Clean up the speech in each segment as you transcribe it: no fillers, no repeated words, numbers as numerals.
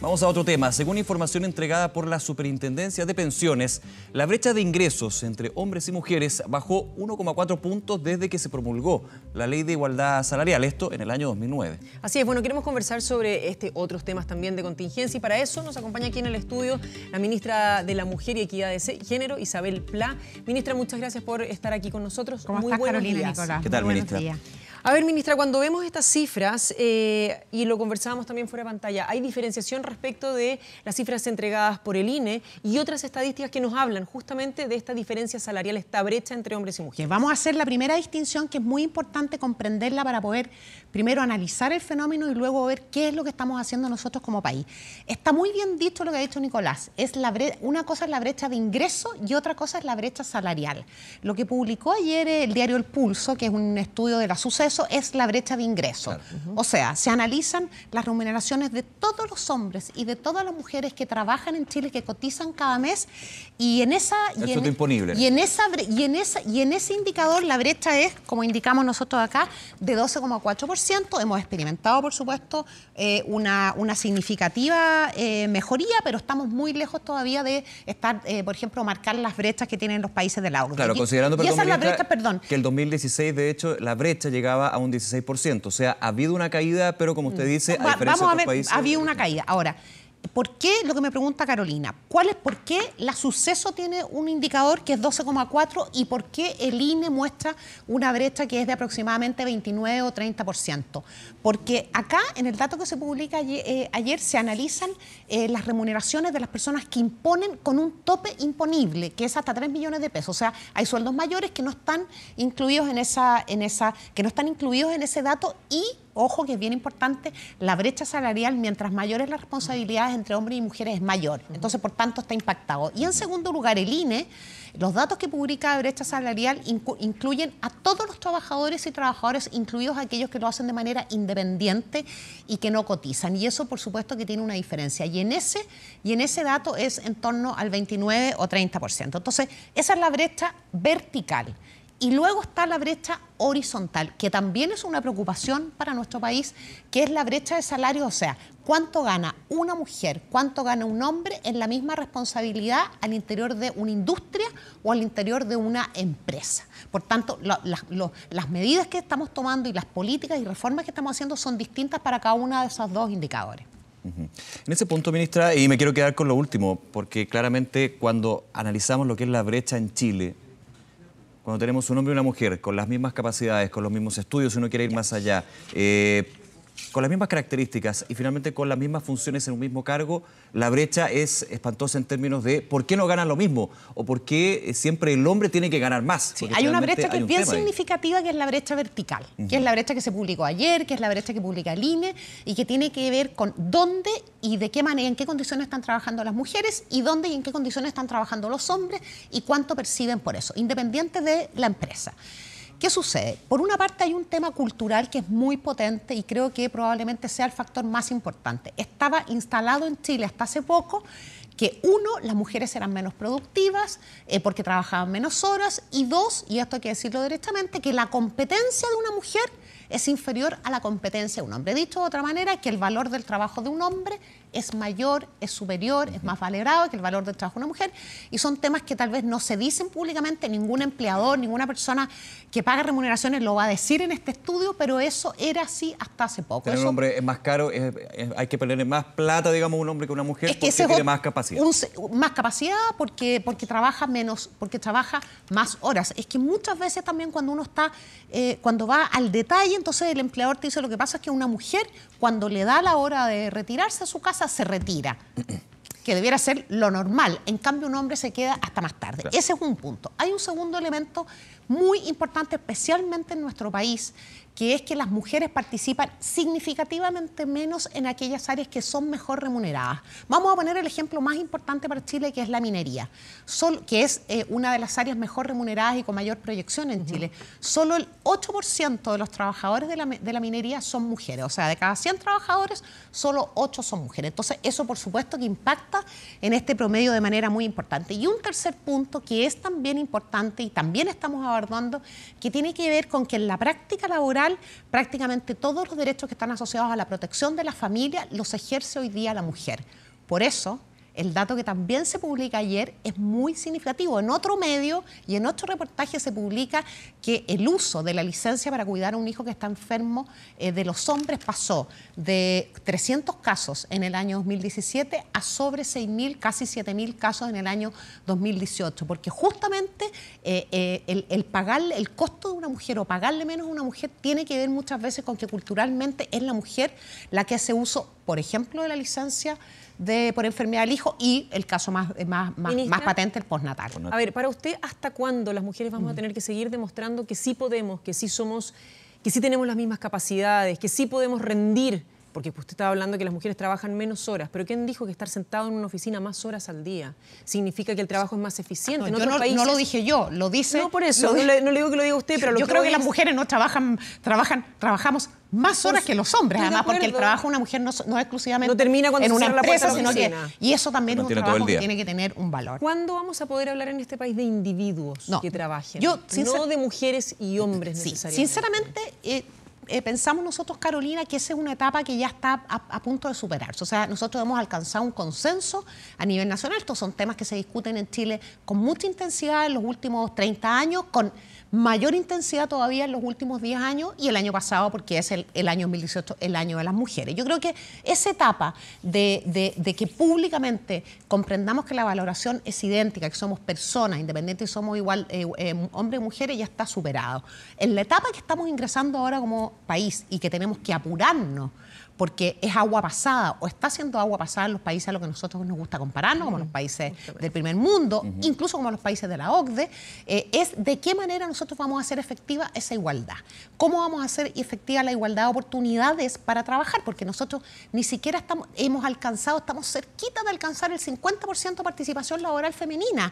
Vamos a otro tema. Según información entregada por la Superintendencia de Pensiones, la brecha de ingresos entre hombres y mujeres bajó 1,4 puntos desde que se promulgó la Ley de Igualdad Salarial, esto en el año 2009. Así es, bueno, queremos conversar sobre otros temas también de contingencia y para eso nos acompaña aquí en el estudio la ministra de la Mujer y Equidad de Género, Isabel Pla. Ministra, muchas gracias por estar aquí con nosotros. ¿Cómo estás, Carolina, Nicolás? ¿Qué tal, ministra? A ver, ministra, cuando vemos estas cifras, y lo conversábamos también fuera de pantalla, hay diferenciación respecto de las cifras entregadas por el INE y otras estadísticas que nos hablan justamente de esta diferencia salarial, esta brecha entre hombres y mujeres. Vamos a hacer la primera distinción, que es muy importante comprenderla para poder primero analizar el fenómeno y luego ver qué es lo que estamos haciendo nosotros como país. Está muy bien dicho lo que ha dicho Nicolás. Una cosa es la brecha de ingreso y otra cosa es la brecha salarial. Lo que publicó ayer el diario El Pulso, que es un estudio de la Suceso, es la brecha de ingreso. Claro. O sea, se analizan las remuneraciones de todos los hombres y de todas las mujeres que trabajan en Chile, que cotizan cada mes, y en ese indicador la brecha es, como indicamos nosotros acá, de 12,4%. Hemos experimentado, por supuesto, una significativa mejoría, pero estamos muy lejos todavía de estar, por ejemplo, marcar las brechas que tienen los países de la OCDE. Claro, considerando, que el 2016, de hecho, la brecha llegaba a un 16%. O sea, ha habido una caída, pero como usted dice, a diferencia de otros países... Ha habido una caída. Ahora, ¿por qué, lo que me pregunta Carolina, por qué la Suceso tiene un indicador que es 12,4 y por qué el INE muestra una brecha que es de aproximadamente 29 o 30%? Porque acá, en el dato que se publica ayer, se analizan las remuneraciones de las personas que imponen con un tope imponible, que es hasta 3 millones de pesos. O sea, hay sueldos mayores que no están incluidos en ese dato y... Ojo, que es bien importante, la brecha salarial, mientras mayores las responsabilidades entre hombres y mujeres, es mayor. Entonces, por tanto, está impactado. Y en segundo lugar, el INE, los datos que publica de brecha salarial incluyen a todos los trabajadores y trabajadoras, incluidos aquellos que lo hacen de manera independiente y que no cotizan. Y eso, por supuesto, que tiene una diferencia. Y en ese dato es en torno al 29 o 30%. Entonces, esa es la brecha vertical. Y luego está la brecha horizontal, que también es una preocupación para nuestro país, que es la brecha de salario, o sea, cuánto gana una mujer, cuánto gana un hombre en la misma responsabilidad al interior de una industria o al interior de una empresa. Por tanto, las medidas que estamos tomando y las políticas y reformas que estamos haciendo son distintas para cada uno de esos dos indicadores. En ese punto, ministra, y me quiero quedar con lo último, porque claramente cuando analizamos lo que es la brecha en Chile, cuando tenemos un hombre y una mujer con las mismas capacidades, con los mismos estudios, si uno quiere ir más allá, con las mismas características y finalmente con las mismas funciones en un mismo cargo, la brecha es espantosa en términos de por qué no ganan lo mismo o por qué siempre el hombre tiene que ganar más. Sí, hay una brecha que es bien significativa, que es la brecha vertical, que es la brecha que se publicó ayer, que es la brecha que publica el INE y que tiene que ver con dónde y de qué manera, en qué condiciones están trabajando las mujeres y dónde y en qué condiciones están trabajando los hombres y cuánto perciben por eso, independiente de la empresa. ¿Qué sucede? Por una parte hay un tema cultural que es muy potente y creo que probablemente sea el factor más importante. Estaba instalado en Chile hasta hace poco que uno, las mujeres eran menos productivas porque trabajaban menos horas y dos, y esto hay que decirlo derechamente, que la competencia de una mujer es inferior a la competencia de un hombre. Dicho de otra manera, que el valor del trabajo de un hombre es mayor, es superior, es más valorado que el valor del trabajo de una mujer. Y son temas que tal vez no se dicen públicamente, ningún empleador, ninguna persona que paga remuneraciones lo va a decir en este estudio, pero eso era así hasta hace poco. Tener un hombre es más caro, hay que ponerle más plata, digamos, un hombre que una mujer, porque tiene más capacidad. Más capacidad porque trabaja menos, porque trabaja más horas. Es que muchas veces también cuando uno está, cuando va al detalle, entonces el empleador te dice, lo que pasa es que una mujer, cuando le da la hora de retirarse a su casa, se retira, que debiera ser lo normal. En cambio, un hombre se queda hasta más tarde. Claro. Ese es un punto. Hay un segundo elemento muy importante, especialmente en nuestro país, que es que las mujeres participan significativamente menos en aquellas áreas que son mejor remuneradas. Vamos a poner el ejemplo más importante para Chile, que es la minería, que es una de las áreas mejor remuneradas y con mayor proyección en Chile. Solo el 8% de los trabajadores de la minería son mujeres, o sea, de cada 100 trabajadores, solo 8 son mujeres. Entonces, eso por supuesto que impacta en este promedio de manera muy importante. Y un tercer punto que es también importante y también estamos abordando, que tiene que ver con que en la práctica laboral general, prácticamente todos los derechos que están asociados a la protección de la familia los ejerce hoy día la mujer. Por eso, el dato que también se publica ayer es muy significativo. En otro medio y en otro reportaje se publica que el uso de la licencia para cuidar a un hijo que está enfermo de los hombres pasó de 300 casos en el año 2017 a sobre 6.000, casi 7.000 casos en el año 2018. Porque justamente el costo de una mujer o pagarle menos a una mujer tiene que ver muchas veces con que culturalmente es la mujer la que hace uso, por ejemplo, de la licencia por enfermedad del hijo y el caso más patente, el postnatal. A ver, para usted, ¿hasta cuándo las mujeres vamos a tener que seguir demostrando que sí podemos, que sí somos, que sí tenemos las mismas capacidades, que sí podemos rendir? Porque usted estaba hablando que las mujeres trabajan menos horas, pero ¿quién dijo que estar sentado en una oficina más horas al día significa que el trabajo es más eficiente? No, no lo dije yo, lo dice... No, por eso, no le digo que lo diga usted, pero yo creo que las mujeres no trabajamos más horas que los hombres, además, porque el trabajo de una mujer no es exclusivamente no termina cuando en una empresa, sino que... Y eso también es un trabajo que tiene que tener un valor. ¿Cuándo vamos a poder hablar en este país de individuos que trabajen? No de mujeres y hombres necesariamente. Sinceramente... pensamos nosotros, Carolina, que esa es una etapa que ya está a punto de superarse. O sea, nosotros hemos alcanzado un consenso a nivel nacional. Estos son temas que se discuten en Chile con mucha intensidad en los últimos 30 años, con mayor intensidad todavía en los últimos 10 años y el año pasado, porque es el año 2018, el año de las mujeres. Yo creo que esa etapa de que públicamente comprendamos que la valoración es idéntica, que somos personas independientes y somos igual hombres y mujeres, ya está superado. En la etapa que estamos ingresando ahora como país y que tenemos que apurarnos, porque es agua pasada o está siendo agua pasada en los países a los que nosotros nos gusta compararnos, como los países del primer mundo, incluso como los países de la OCDE, es de qué manera nosotros vamos a hacer efectiva esa igualdad. ¿Cómo vamos a hacer efectiva la igualdad de oportunidades para trabajar? Porque nosotros ni siquiera estamos cerquita de alcanzar el 50% de participación laboral femenina.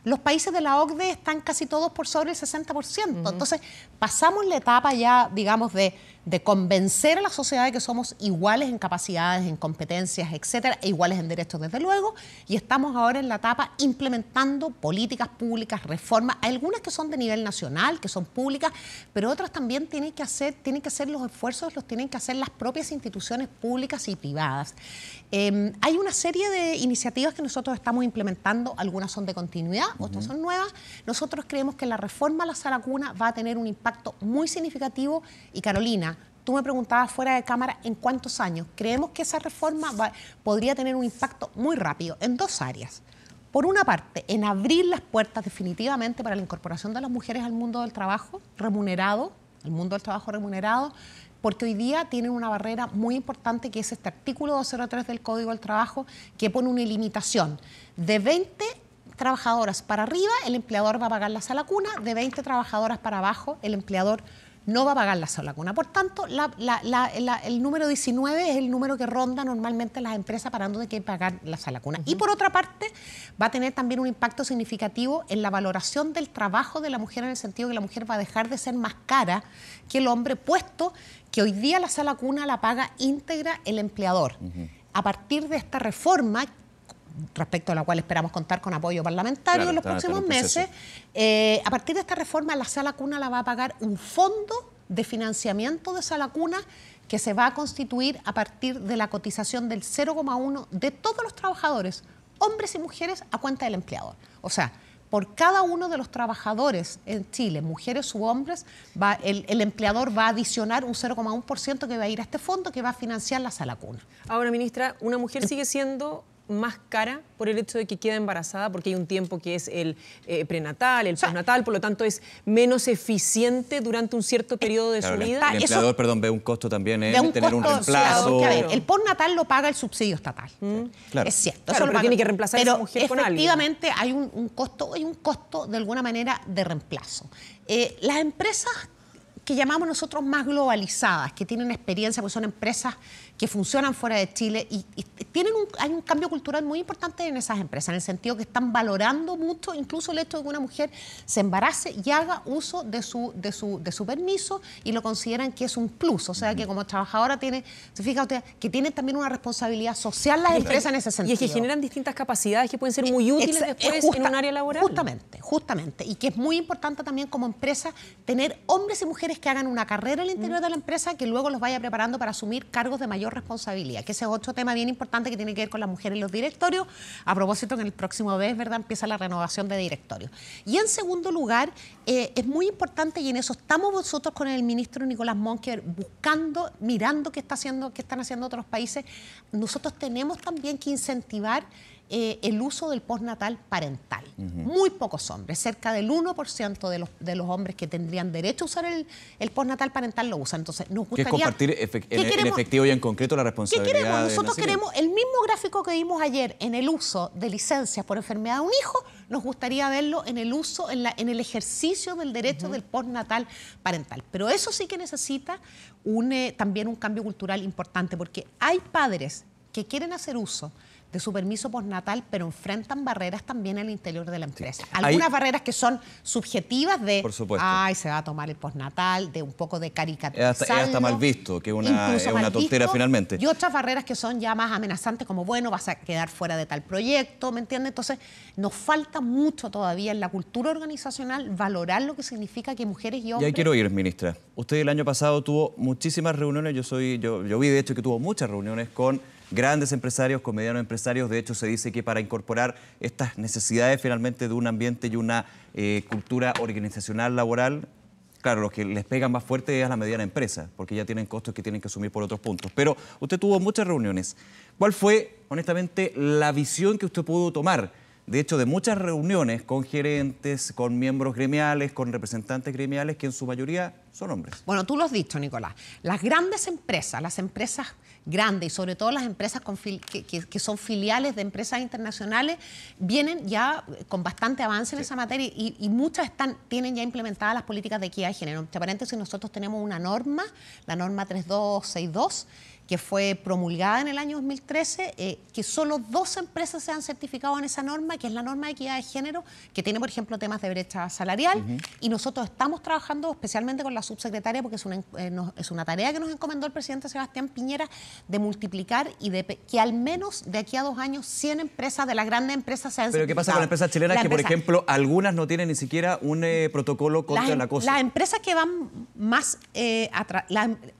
Los países de la OCDE están casi todos por sobre el 60%. Entonces, pasamos la etapa ya, digamos, de convencer a la sociedad de que somos iguales en capacidades, en competencias, etcétera, e iguales en derechos, desde luego, y estamos ahora en la etapa implementando políticas públicas, reformas, algunas que son de nivel nacional, que son públicas, pero otras también tienen que hacer los esfuerzos, los tienen que hacer las propias instituciones públicas y privadas. Hay una serie de iniciativas que nosotros estamos implementando, algunas son de continuidad, otras son nuevas. Nosotros creemos que la reforma a la sala cuna va a tener un impacto muy significativo y, Carolina, tú me preguntabas fuera de cámara en cuántos años. Creemos que esa reforma podría tener un impacto muy rápido en dos áreas. Por una parte, en abrir las puertas definitivamente para la incorporación de las mujeres al mundo del trabajo remunerado, porque hoy día tienen una barrera muy importante que es este artículo 203 del Código del Trabajo que pone una limitación de 20 trabajadoras para arriba, el empleador va a pagar la sala cuna, de 20 trabajadoras para abajo, el empleador no va a pagar la sala cuna. Por tanto, el número 19 es el número que ronda normalmente las empresas para no tener que pagar la sala cuna. Y por otra parte, va a tener también un impacto significativo en la valoración del trabajo de la mujer, en el sentido que la mujer va a dejar de ser más cara que el hombre, puesto que hoy día la sala cuna la paga íntegra el empleador. A partir de esta reforma, respecto a la cual esperamos contar con apoyo parlamentario en los próximos meses, a partir de esta reforma la sala cuna la va a pagar un fondo de financiamiento de sala cuna que se va a constituir a partir de la cotización del 0,1 de todos los trabajadores, hombres y mujeres, a cuenta del empleador. O sea, por cada uno de los trabajadores en Chile, mujeres u hombres, el empleador va a adicionar un 0,1% que va a ir a este fondo que va a financiar la sala cuna. Ahora, ministra, ¿una mujer sigue siendo más cara por el hecho de que queda embarazada, porque hay un tiempo que es el prenatal, el postnatal, por lo tanto es menos eficiente durante un cierto periodo de su vida? El empleador, ve un costo también en tener un reemplazo. Claro, el postnatal lo paga el subsidio estatal. Claro. Es cierto. Claro, eso pero tiene que reemplazar a esa mujer con alguien. Efectivamente hay un costo de alguna manera de reemplazo. Las empresas que llamamos nosotros más globalizadas, que tienen experiencia, porque son empresas que funcionan fuera de Chile y hay un cambio cultural muy importante en esas empresas, en el sentido que están valorando mucho incluso el hecho de que una mujer se embarace y haga uso de su permiso y lo consideran que es un plus. O sea, que como trabajadora se fija usted, que tienen también una responsabilidad social las empresas en ese sentido. Y es que generan distintas capacidades que pueden ser muy útiles después en un área laboral. Justamente. Y que es muy importante también como empresa tener hombres y mujeres que hagan una carrera al interior de la empresa que luego los vaya preparando para asumir cargos de mayor responsabilidad, que ese es otro tema bien importante que tiene que ver con las mujeres en los directorios. A propósito, que en el próximo mes, ¿verdad?, empieza la renovación de directorios. Y en segundo lugar, es muy importante, y en eso estamos nosotros con el ministro Nicolás Monker buscando, mirando qué están haciendo otros países. Nosotros tenemos también que incentivar el uso del postnatal parental. Muy pocos hombres, cerca del 1% de los hombres que tendrían derecho a usar el postnatal parental lo usan. Entonces, nos gustaría... ¿Qué es compartir en efectivo y en concreto la responsabilidad? ¿Qué queremos? Nosotros queremos el mismo gráfico que vimos ayer en el uso de licencias por enfermedad de un hijo, nos gustaría verlo en el uso, en el ejercicio del derecho del postnatal parental. Pero eso sí que necesita también un cambio cultural importante, porque hay padres que quieren hacer uso de su permiso postnatal, pero enfrentan barreras también al interior de la empresa. Sí. Algunas barreras que son subjetivas de, ay, se va a tomar el postnatal, de un poco de caricaturizarlo. Es hasta mal visto, que es una tontera finalmente. Y otras barreras que son ya más amenazantes, como, bueno, vas a quedar fuera de tal proyecto, ¿me entiendes? Entonces, nos falta mucho todavía en la cultura organizacional valorar lo que significa que mujeres y hombres... Y ahí quiero ir, ministra. Usted el año pasado tuvo muchísimas reuniones, yo vi de hecho que tuvo muchas reuniones con grandes empresarios, con medianos empresarios. De hecho, se dice que para incorporar estas necesidades finalmente de un ambiente y una cultura organizacional laboral, claro, los que les pegan más fuerte es a la mediana empresa, porque ya tienen costos que tienen que asumir por otros puntos. Pero usted tuvo muchas reuniones. ¿Cuál fue, honestamente, la visión que usted pudo tomar? De hecho, de muchas reuniones con gerentes, con miembros gremiales, con representantes gremiales, que en su mayoría son hombres. Bueno, tú lo has dicho, Nicolás. Las grandes empresas, las empresas grandes y sobre todo las empresas que son filiales de empresas internacionales, vienen ya con bastante avance en esa materia y muchas tienen ya implementadas las políticas de equidad de género. Entre paréntesis, nosotros tenemos una norma, la norma 3262, que fue promulgada en el año 2013, que solo 2 empresas se han certificado en esa norma, que es la norma de equidad de género, que tiene, por ejemplo, temas de brecha salarial, y nosotros estamos trabajando especialmente con la subsecretaria, porque es una tarea que nos encomendó el presidente Sebastián Piñera, de multiplicar y que al menos de aquí a 2 años 100 empresas de las grandes empresas se han certificado. ¿Pero qué pasa con las empresas chilenas que, por ejemplo, algunas no tienen ni siquiera un protocolo contra el acoso? Las empresas que van más atrás,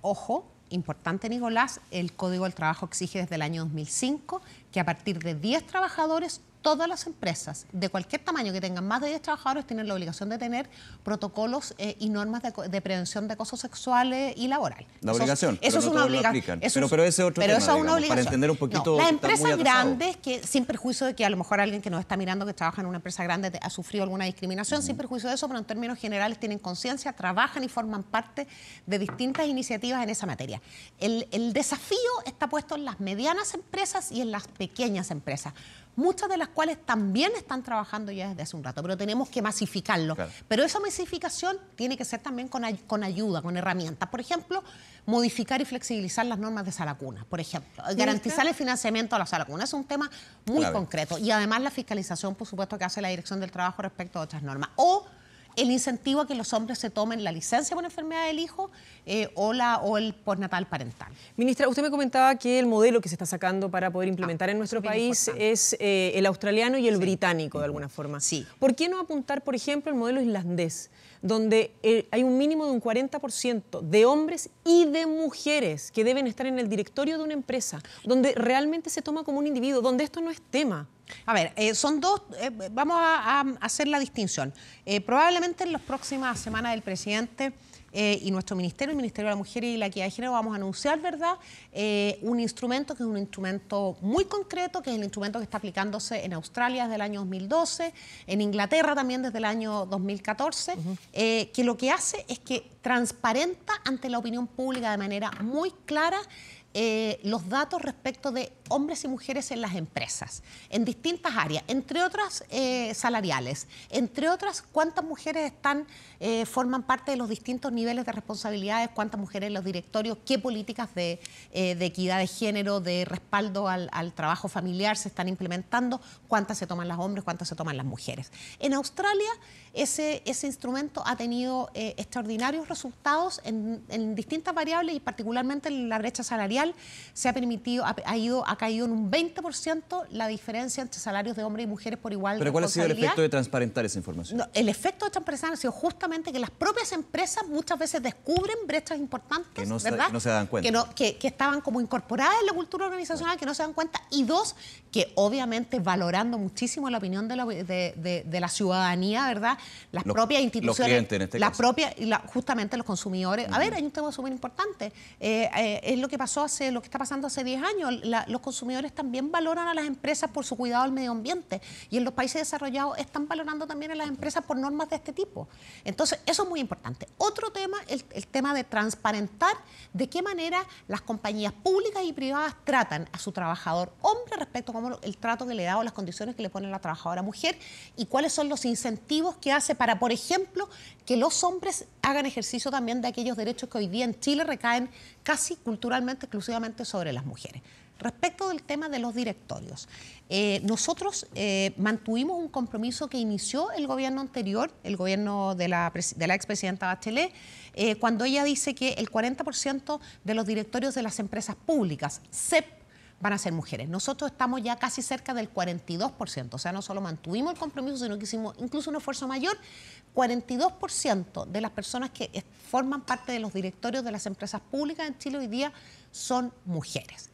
ojo, importante, Nicolás, el Código del Trabajo exige desde el año 2005 que a partir de 10 trabajadores, todas las empresas de cualquier tamaño que tengan más de 10 trabajadores tienen la obligación de tener protocolos y normas de prevención de acoso sexual y laboral. La obligación. Eso es una obligación. Pero ese es otro tema, eso es una obligación. Para entender un poquito. No, las empresas grandes, que sin perjuicio de que a lo mejor alguien que nos está mirando que trabaja en una empresa grande ha sufrido alguna discriminación, sin perjuicio de eso, pero en términos generales tienen conciencia, trabajan y forman parte de distintas iniciativas en esa materia. El desafío está puesto en las medianas empresas y en las pequeñas empresas, muchas de las cuales también están trabajando ya desde hace un rato, pero tenemos que masificarlo. Claro. Pero esa masificación tiene que ser también con ayuda, con herramientas. Por ejemplo, modificar y flexibilizar las normas de sala cuna, por ejemplo. Garantizar el financiamiento a la sala cuna. Es un tema muy concreto. Y además la fiscalización, por supuesto, que hace la Dirección del Trabajo respecto a otras normas. O el incentivo a que los hombres se tomen la licencia por enfermedad del hijo o el postnatal parental. Ministra, usted me comentaba que el modelo que se está sacando para poder implementar en nuestro país es el australiano y el británico, de alguna forma. Sí. ¿Por qué no apuntar, por ejemplo, el modelo islandés, donde hay un mínimo de un 40% de hombres y de mujeres que deben estar en el directorio de una empresa, donde realmente se toma como un individuo, donde esto no es tema? A ver, son dos, vamos a hacer la distinción. Probablemente en las próximas semanas el presidente y nuestro ministerio, el Ministerio de la Mujer y la Equidad de Género, vamos a anunciar, ¿verdad?, un instrumento que es un instrumento muy concreto, que es el instrumento que está aplicándose en Australia desde el año 2012, en Inglaterra también desde el año 2014, que lo que hace es que transparenta ante la opinión pública de manera muy clara los datos respecto de hombres y mujeres en las empresas, en distintas áreas, entre otras salariales, entre otras cuántas mujeres forman parte de los distintos niveles de responsabilidades, cuántas mujeres en los directorios, qué políticas de equidad de género, de respaldo al trabajo familiar se están implementando, cuántas se toman los hombres, cuántas se toman las mujeres. En Australia ese instrumento ha tenido extraordinarios resultados en distintas variables y particularmente en la brecha salarial se ha caído en un 20% la diferencia entre salarios de hombres y mujeres por igual. ¿Pero cuál ha sido el efecto de transparentar esa información? No, el efecto de transparentar ha sido justamente que las propias empresas muchas veces descubren brechas importantes, que no ¿verdad? Que no se dan cuenta. Que estaban como incorporadas en la cultura organizacional, que no se dan cuenta. Y dos, que obviamente valorando muchísimo la opinión de la ciudadanía, ¿verdad? Las propias instituciones, los clientes en este caso. Justamente los consumidores. A ver, hay un tema súper importante. Es lo que está pasando hace 10 años. Los consumidores también valoran a las empresas por su cuidado al medio ambiente. Y en los países desarrollados están valorando también a las empresas por normas de este tipo. Entonces, eso es muy importante. Otro tema, el tema de transparentar de qué manera las compañías públicas y privadas tratan a su trabajador hombre respecto a cómo el trato que le da o las condiciones que le pone la trabajadora mujer y cuáles son los incentivos que hace para, por ejemplo, que los hombres hagan ejercicio también de aquellos derechos que hoy día en Chile recaen casi culturalmente, exclusivamente sobre las mujeres. Respecto del tema de los directorios, nosotros mantuvimos un compromiso que inició el gobierno anterior, el gobierno de la expresidenta Bachelet, cuando ella dice que el 40% de los directorios de las empresas públicas, CEP, van a ser mujeres. Nosotros estamos ya casi cerca del 42%, o sea, no solo mantuvimos el compromiso, sino que hicimos incluso un esfuerzo mayor. 42% de las personas que forman parte de los directorios de las empresas públicas en Chile hoy día son mujeres.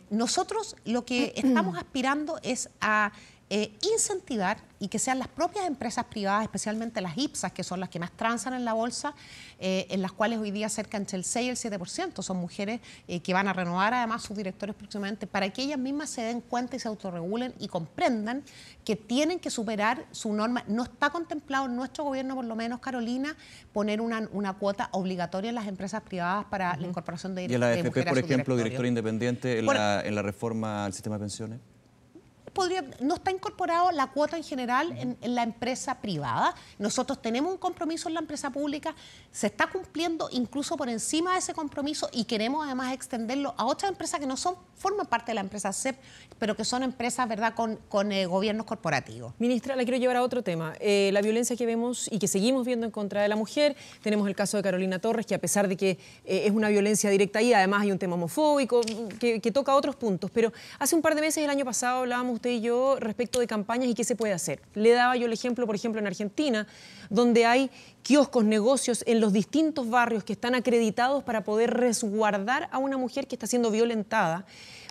Nosotros lo que estamos aspirando es a incentivar y que sean las propias empresas privadas, especialmente las IPSAS, que son las que más transan en la bolsa, en las cuales hoy día cerca entre el 6 y el 7% son mujeres que van a renovar además sus directorios próximamente, para que ellas mismas se den cuenta y se autorregulen y comprendan que tienen que superar su norma. No está contemplado en nuestro gobierno, por lo menos, Carolina, poner una cuota obligatoria en las empresas privadas para la incorporación de mujeres. ¿Y en la AFP, por ejemplo, director independiente en la reforma al sistema de pensiones? No está incorporado la cuota en general en la empresa privada. Nosotros tenemos un compromiso en la empresa pública, se está cumpliendo incluso por encima de ese compromiso y queremos además extenderlo a otras empresas que no forman parte de la empresa CEP, pero que son empresas, ¿verdad?, con gobiernos corporativos. Ministra, la quiero llevar a otro tema. La violencia que vemos y que seguimos viendo en contra de la mujer. Tenemos el caso de Carolina Torres, que a pesar de que es una violencia directa y además hay un tema homofóbico que toca otros puntos. Pero hace un par de meses, el año pasado, hablábamos usted y yo respecto de campañas y qué se puede hacer. Le daba yo el ejemplo, por ejemplo, en Argentina, donde hay kioscos, negocios en los distintos barrios que están acreditados para poder resguardar a una mujer que está siendo violentada,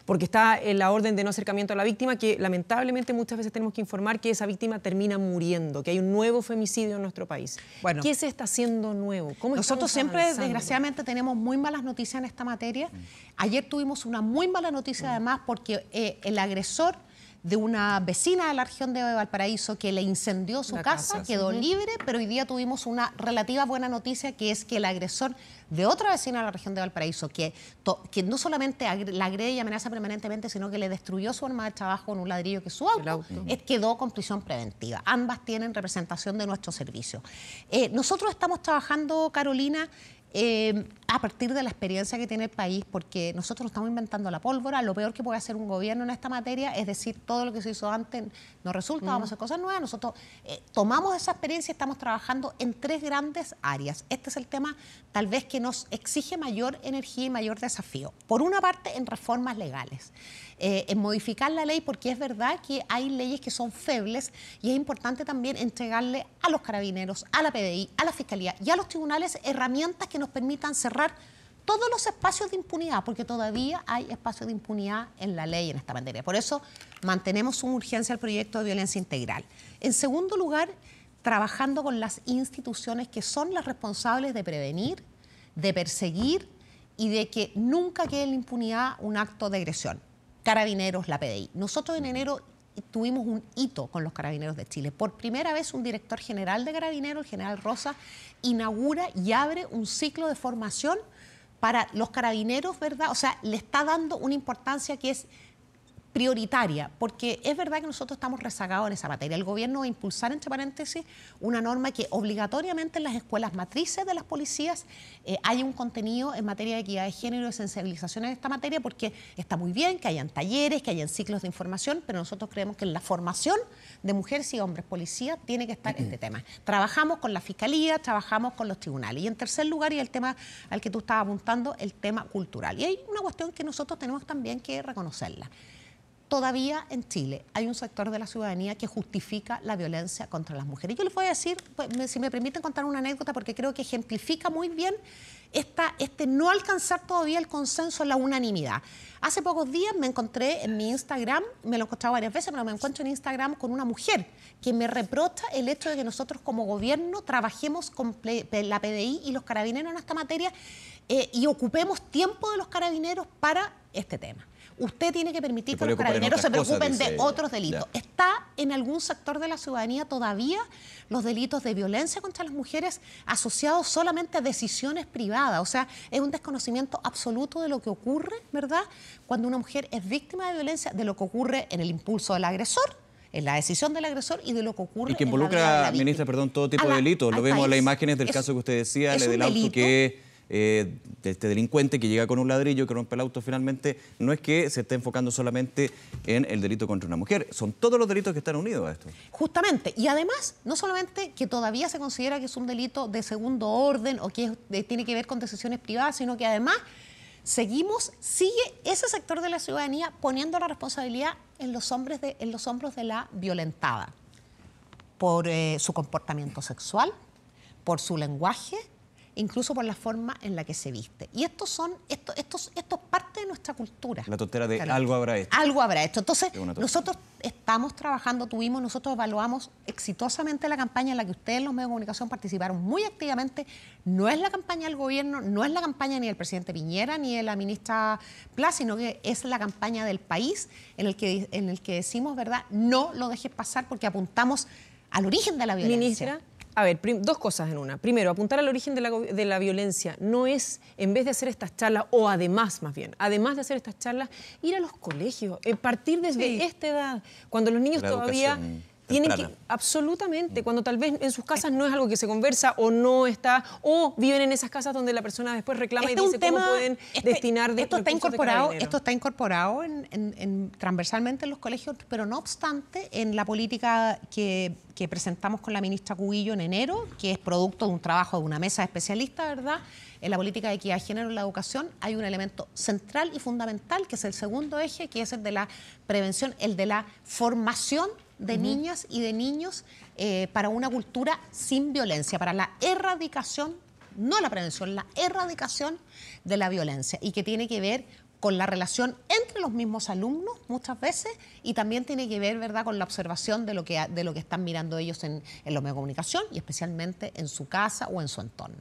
porque está en la orden de no acercamiento a la víctima, que lamentablemente muchas veces tenemos que informar que esa víctima termina muriendo, que hay un nuevo femicidio en nuestro país. Bueno, ¿qué se está haciendo nuevo? ¿Cómo nosotros siempre, desgraciadamente, tenemos muy malas noticias en esta materia. Ayer tuvimos una muy mala noticia, además, porque el agresor de una vecina de la región de Valparaíso que le incendió su casa, quedó libre, pero hoy día tuvimos una relativa buena noticia, que es que el agresor de otra vecina de la región de Valparaíso, que no solamente la agrede y amenaza permanentemente, sino que le destruyó su arma de trabajo con un ladrillo que es su auto, quedó con prisión preventiva. Ambas tienen representación de nuestro servicio. Nosotros estamos trabajando, Carolina, a partir de la experiencia que tiene el país, porque nosotros no estamos inventando la pólvora. Lo peor que puede hacer un gobierno en esta materia es decir, todo lo que se hizo antes no resulta, vamos a hacer cosas nuevas. Nosotros tomamos esa experiencia y estamos trabajando en 3 grandes áreas. Este es el tema tal vez que nos exige mayor energía y mayor desafío. Por una parte, en reformas legales. En modificar la ley, porque es verdad que hay leyes que son febles y es importante también entregarle a los carabineros, a la PDI, a la Fiscalía y a los tribunales herramientas que nos permitan cerrar todos los espacios de impunidad, porque todavía hay espacios de impunidad en la ley en esta materia. Por eso mantenemos su urgencia al proyecto de violencia integral. En segundo lugar, trabajando con las instituciones que son las responsables de prevenir, de perseguir y de que nunca quede en la impunidad un acto de agresión. Carabineros, la PDI. Nosotros en enero tuvimos un hito con los Carabineros de Chile. Por primera vez un director general de Carabineros, el general Rosa, inaugura y abre un ciclo de formación para los carabineros, ¿verdad? O sea, le está dando una importancia que es prioritaria, porque es verdad que nosotros estamos rezagados en esa materia. El gobierno va a impulsar, entre paréntesis, una norma que obligatoriamente en las escuelas matrices de las policías haya un contenido en materia de equidad de género y de sensibilización en esta materia, porque está muy bien que hayan talleres, que hayan ciclos de información, pero nosotros creemos que en la formación de mujeres y hombres policías tiene que estar este tema. Trabajamos con la Fiscalía, trabajamos con los tribunales. Y en tercer lugar, y el tema al que tú estabas apuntando, el tema cultural. Y hay una cuestión que nosotros tenemos también que reconocerla. Todavía en Chile hay un sector de la ciudadanía que justifica la violencia contra las mujeres. Yo les voy a decir, si me permiten contar una anécdota, porque creo que ejemplifica muy bien este no alcanzar todavía el consenso, la unanimidad. Hace pocos días me encontré en mi Instagram, me lo he encontrado varias veces, pero me encuentro en Instagram con una mujer que me reprocha el hecho de que nosotros como gobierno trabajemos con la PDI y los carabineros en esta materia y ocupemos tiempo de los carabineros para este tema. Usted tiene que permitir que los carabineros se preocupen de otros delitos. Ya. ¿Está en algún sector de la ciudadanía todavía los delitos de violencia contra las mujeres asociados solamente a decisiones privadas? O sea, es un desconocimiento absoluto de lo que ocurre, ¿verdad?, cuando una mujer es víctima de violencia, de lo que ocurre en el impulso del agresor, en la decisión del agresor y de lo que ocurre y que en involucra, la vida de la ministra, perdón, todo tipo de delitos. Lo vemos en las imágenes del caso que usted decía, el del auto que... de este delincuente que llega con un ladrillo, que rompe el auto finalmente, no es que se esté enfocando solamente en el delito contra una mujer, son todos los delitos que están unidos a esto. Justamente, y además, no solamente que todavía se considera que es un delito de segundo orden o que tiene que ver con decisiones privadas, sino que además sigue ese sector de la ciudadanía poniendo la responsabilidad en los hombros de la violentada, por su comportamiento sexual, por su lenguaje, incluso por la forma en la que se viste. Y esto es parte de nuestra cultura. La tontera de algo habrá hecho. Algo habrá hecho. Entonces, nosotros estamos trabajando, nosotros evaluamos exitosamente la campaña en la que ustedes, los medios de comunicación, participaron muy activamente. No es la campaña del gobierno, no es la campaña ni del presidente Piñera, ni de la ministra Pla, sino que es la campaña del país en el que decimos, ¿verdad?, no lo dejes pasar porque apuntamos al origen de la violencia. Ministra, a ver, dos cosas en una. Primero, apuntar al origen de la violencia no es, en vez de hacer estas charlas, o además, más bien, además de hacer estas charlas, ir a los colegios, partir desde esta edad, cuando los niños todavía tienen que... Absolutamente, cuando tal vez en sus casas no es algo que se conversa o no está, o viven en esas casas donde la persona después reclama y dice cómo pueden destinar de esto está incorporado transversalmente en los colegios, pero no obstante, en la política que presentamos con la ministra Cubillo en enero, que es producto de un trabajo de una mesa de especialistas, ¿verdad?, en la política de equidad de género en la educación, hay un elemento central y fundamental, que es el segundo eje, que es el de la prevención, el de la formación de niñas y de niños para una cultura sin violencia, para la erradicación, no la prevención, la erradicación de la violencia, y que tiene que ver con la relación entre los mismos alumnos muchas veces, y también tiene que ver, ¿verdad?, con la observación de lo que están mirando ellos en los medios de comunicación y especialmente en su casa o en su entorno.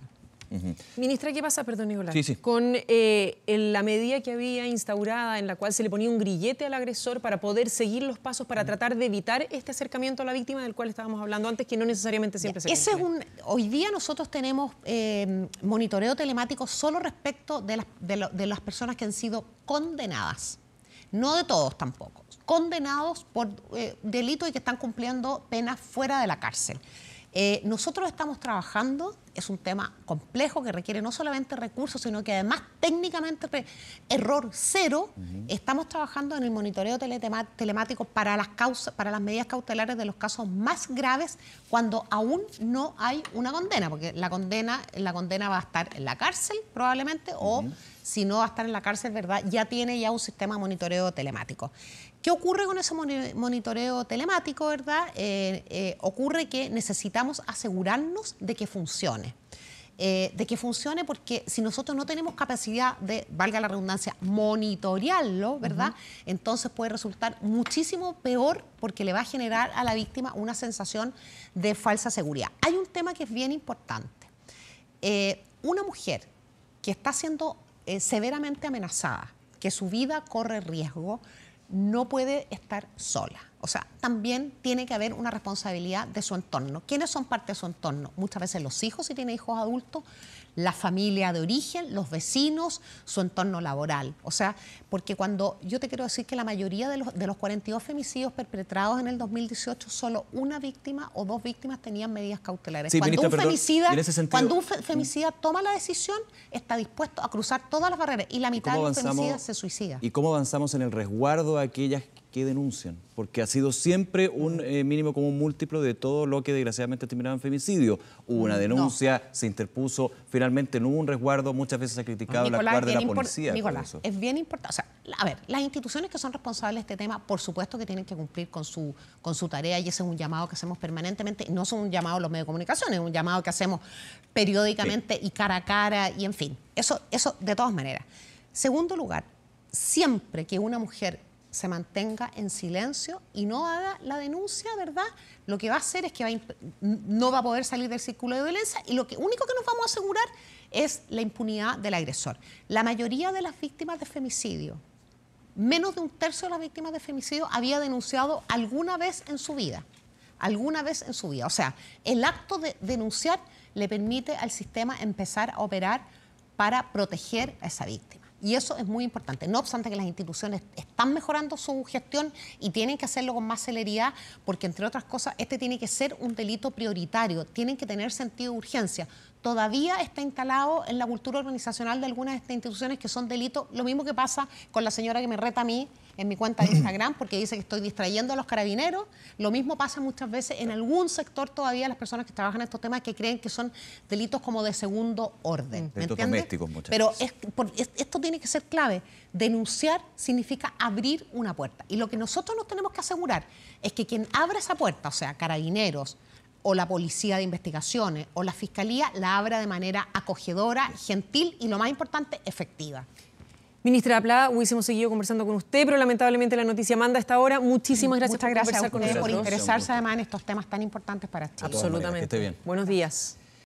Ministra, ¿qué pasa, perdón, Nicolás, sí. con la medida que había instaurada en la cual se le ponía un grillete al agresor para poder seguir los pasos para tratar de evitar este acercamiento a la víctima del cual estábamos hablando antes, que no necesariamente siempre se cumple? Hoy día nosotros tenemos monitoreo telemático solo respecto de las personas que han sido condenadas, no de todos tampoco, condenados por delitos y que están cumpliendo penas fuera de la cárcel. Nosotros estamos trabajando, es un tema complejo que requiere no solamente recursos, sino que además técnicamente error cero. Estamos trabajando en el monitoreo telemático para las medidas cautelares de los casos más graves, cuando aún no hay una condena, porque la condena va a estar en la cárcel probablemente, o si no va a estar en la cárcel, ¿verdad?, ya tiene un sistema de monitoreo telemático. ¿Qué ocurre con ese monitoreo telemático, verdad? Ocurre que necesitamos asegurarnos de que funcione. Porque si nosotros no tenemos capacidad de, valga la redundancia, monitorearlo, ¿verdad?, entonces puede resultar muchísimo peor, porque le va a generar a la víctima una sensación de falsa seguridad. Hay un tema que es bien importante. Una mujer que está siendo severamente amenazada, que su vida corre riesgo, no puede estar sola. O sea, también tiene que haber una responsabilidad de su entorno. ¿Quiénes son parte de su entorno? Muchas veces los hijos, si tienen hijos adultos, la familia de origen, los vecinos, su entorno laboral. O sea, porque cuando yo te quiero decir que la mayoría de los 42 femicidios perpetrados en el 2018, solo una víctima o 2 víctimas tenían medidas cautelares. Sí, cuando, ministra, cuando un femicida toma la decisión, está dispuesto a cruzar todas las barreras y la mitad de los femicidas se suicida. ¿Y cómo avanzamos en el resguardo a aquellas que denuncian? Porque ha sido siempre un mínimo común múltiplo de todo lo que desgraciadamente terminaba en femicidio. Hubo una denuncia, se interpuso, finalmente no hubo un resguardo, muchas veces se ha criticado el actuar de la policía. Nicolás, es bien importante. O sea, a ver, las instituciones que son responsables de este tema, por supuesto que tienen que cumplir con su tarea, y ese es un llamado que hacemos permanentemente. No es un llamado a los medios de comunicación, es un llamado que hacemos periódicamente y cara a cara, y en fin, eso de todas maneras. Segundo lugar, siempre que una mujer se mantenga en silencio y no haga la denuncia, ¿verdad? Lo que va a hacer es que no va a poder salir del círculo de violencia, y lo único que nos vamos a asegurar es la impunidad del agresor. La mayoría de las víctimas de femicidio, menos de un tercio de las víctimas de femicidio había denunciado alguna vez en su vida. Alguna vez en su vida. O sea, el acto de denunciar le permite al sistema empezar a operar para proteger a esa víctima. Y eso es muy importante. No obstante que las instituciones están mejorando su gestión y tienen que hacerlo con más celeridad, porque, entre otras cosas, este tiene que ser un delito prioritario, tienen que tener sentido de urgencia. Todavía está instalado en la cultura organizacional de algunas de estas instituciones que son delitos. Lo mismo que pasa con la señora que me reta a mí en mi cuenta de Instagram porque dice que estoy distrayendo a los carabineros. Lo mismo pasa muchas veces en algún sector todavía, las personas que trabajan en estos temas, que creen que son delitos como de segundo orden. Delitos domésticos muchas Pero veces. esto tiene que ser clave. Denunciar significa abrir una puerta. Y lo que nosotros nos tenemos que asegurar es que quien abra esa puerta, o sea, carabineros, o la policía de investigaciones, o la fiscalía, la abra de manera acogedora, gentil y, lo más importante, efectiva. Ministra Pla, hubiésemos seguido conversando con usted, pero lamentablemente la noticia manda a esta hora. Muchísimas gracias por conversar con nosotros. por interesarse además en estos temas tan importantes para Chile. Absolutamente. Que esté bien. Buenos días.